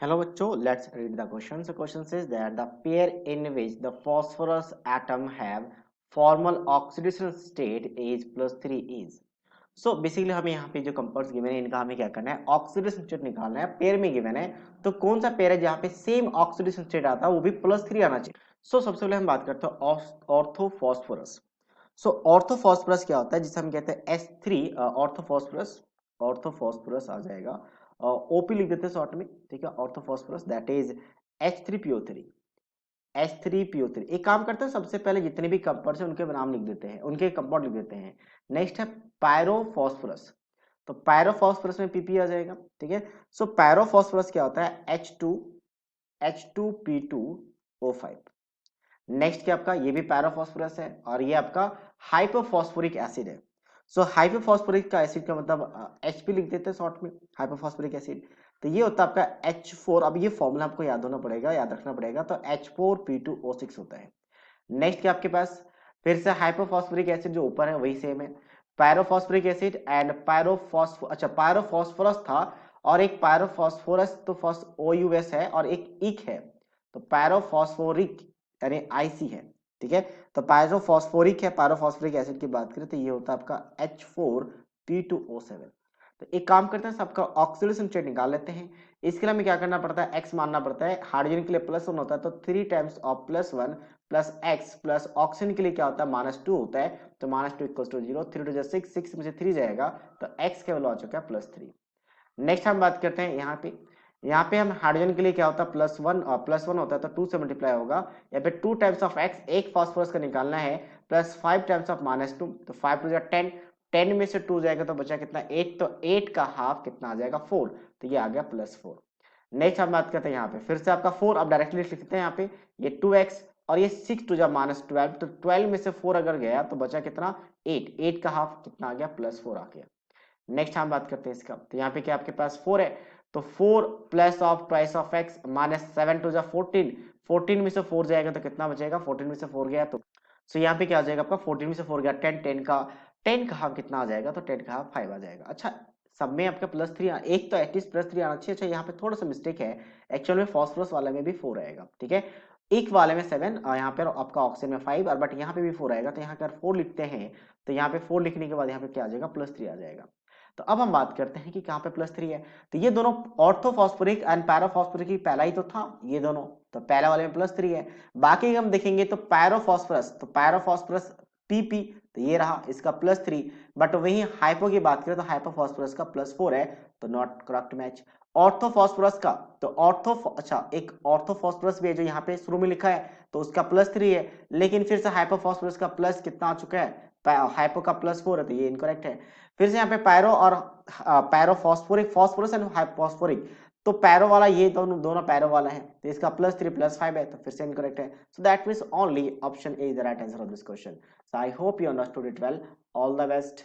Hello बच्चों, let's read the question. So question says that the pair in which the phosphorus atom have formal oxidation state is +3 is. So basically हमें यहाँ पे जो compounds given है इनका हमें क्या करना है, ऑक्सीडेशन स्टेट निकालना है. पेयर में गिवन है तो कौन सा पेयर है जहाँ पे सेम ऑक्सीडेशन स्टेट आता है वो भी +3 आना चाहिए. सो सबसे पहले हम बात करते हैं ऑर्थोफॉस्फोरस. सो ऑर्थोफॉस्फोरस क्या होता है जिसे हम कहते हैं S3 ऑर्थोफॉस्फोरस. ऑर्थोफॉस्फोरस आ जाएगा ओपी लिख देते हैं शॉर्ट में, ठीक है. Orthophosphorus that is H3PO3. H3PO3 एक काम करते हैं, सबसे पहले जितने भी कंपाउंड्स हैं उनके नाम लिख देते हैं, उनके कंपाउंड लिख देते हैं. नेक्स्ट है पायरोफॉस्फोरस. तो पायरोफॉस्फोरस में PP आ जाएगा, ठीक है. सो पायरोफॉस्फोरस क्या होता है H2P2O5. नेक्स्ट क्या आपका, ये भी पैराफॉस्फोरस है और ये आपका हाइपोफॉस्फोरिक एसिड है. सो हाइपोफॉस्फोरिक का एसिड का मतलब HP लिख देते हैं शॉर्ट में, हाइपोफॉस्फोरिक एसिड. तो ये होता है आपका H4. अब ये फॉर्मूला आपको याद होना पड़ेगा, याद रखना पड़ेगा. तो H4P2O6 होता है. नेक्स्ट क्या आपके पास, फिर से हाइपोफॉस्फोरिक एसिड जो ऊपर है वही सेम है, पायरोफॉस्फोरिक एसिड एंड पायरोफॉस्फोरस था और एक पायरोफॉस्फोरस तो OUS है और एक इक है. तो पायरोफॉस्फोरिक यानी IC है, ठीक है. तो पायरोफॉस्फोरिक है, पायरोफॉस्फोरिक एसिड की बात करें तो ये होता है आपका H4P2O7. तो एक काम करते हैं, सबका ऑक्सीडेशन स्टेट निकाल लेते हैं. इसके लिए हमें क्या करना पड़ता है, x मानना पड़ता है. हाइड्रोजन के लिए +1 होता है तो 3 times of +1 plus x plus oxygen के लिए क्या होता है -2 होता है. तो -2 = 0. 3 2 6, 6 में से 3 जाएगा तो x का वैल्यू आ चुका है +3. नेक्स्ट हम बात करते हैं यहाँ पे हम हाइड्रोजन के लिए क्या होता है +1 होता है तो 2 से मल्टीप्लाई होगा. यहाँ पे 2 टाइम्स ऑफ x, एक फास्फोरस का निकालना है, प्लस 5 टाइम्स ऑफ -2 तो 5 2 10, 10 में से 2 जाएगा तो बचा कितना 8. तो 8 का हाफ कितना आ जाएगा 4. तो ये आ गया +4. नेक्स्ट हम बात करते हैं यहाँ पे फिर से आपका 4. अब डायरेक्टली लिख सकते हैं यहाँ पे ये 2x और ये 6 2 -12 तो 12 में से 4 अगर गया तो बचा कितना 8. 8 का हाफ कितना आ गया +4 आ गया. नेक्स्ट हम बात करते हैं इसका. तो यहाँ पे क्या आपके पास 4 है तो 4 plus of twice of x -7 2 14. 14 में से 4 जाएगा तो कितना बचेगा, 14 में से 4 गया तो सो यहाँ पे क्या आ जाएगा आपका 14 में से 4 गया 10. 10 का हाफ कितना आ जाएगा, तो 10 का हाफ 5 आ जाएगा. अच्छा, सब में आपका +3 एक तो एटलीस्ट +3 आना चाहिए. अच्छा, यहाँ पे थोड़ा सा मिस्टेक है, एक्चुअल में फॉस्फोरस वाले में भी 4 आएगा, ठीक है. एक वाले में 7 और यहाँ पे आपका ऑक्सीजन में 5 और बट यहाँ पे भी 4 आएगा. तो यहाँ अगर 4 लिखते हैं तो यहाँ पे 4 लिखने के बाद यहाँ पे क्या आ जाएगा +3 आ जाएगा. तो अब हम बात करते हैं कि कहाँ पे +3 है. तो ये दोनों ऑर्थोफॉस्फोरिक एंड पैराफॉस्फोरिक की पहला ही तो था ये दोनों, तो पहला वाले में +3 है. बाकी हम देखेंगे तो पैराफॉस्फोरस PP तो ये रहा इसका +3. बट वही हाइपो की बात करें तो हाइपोफॉस्फोरस का +4 है, तो नॉट करेक्ट मैच. ऑर्थोफॉस्फोरस का तो एक ऑर्थोफॉस्फोरस भी है जो यहाँ पे शुरू में लिखा है तो उसका +3 है, लेकिन फिर से हाइपोफॉस्फोरस का प्लस कितना आ चुका है, हाइपो का +4 है तो ये इनकरेक्ट है. फिर से यहाँ पे पैरो और पैरोफॉस्फोरिक, फॉस्फोरस एंड हाइपोफॉस्फोरिक तो पैरो वाला ये दोनों पैरो वाला है तो इसका +3 +5 है तो फिर से इनकरेक्ट है. So that means only option A is the right answer of this question. So I hope you understood it well. All the best.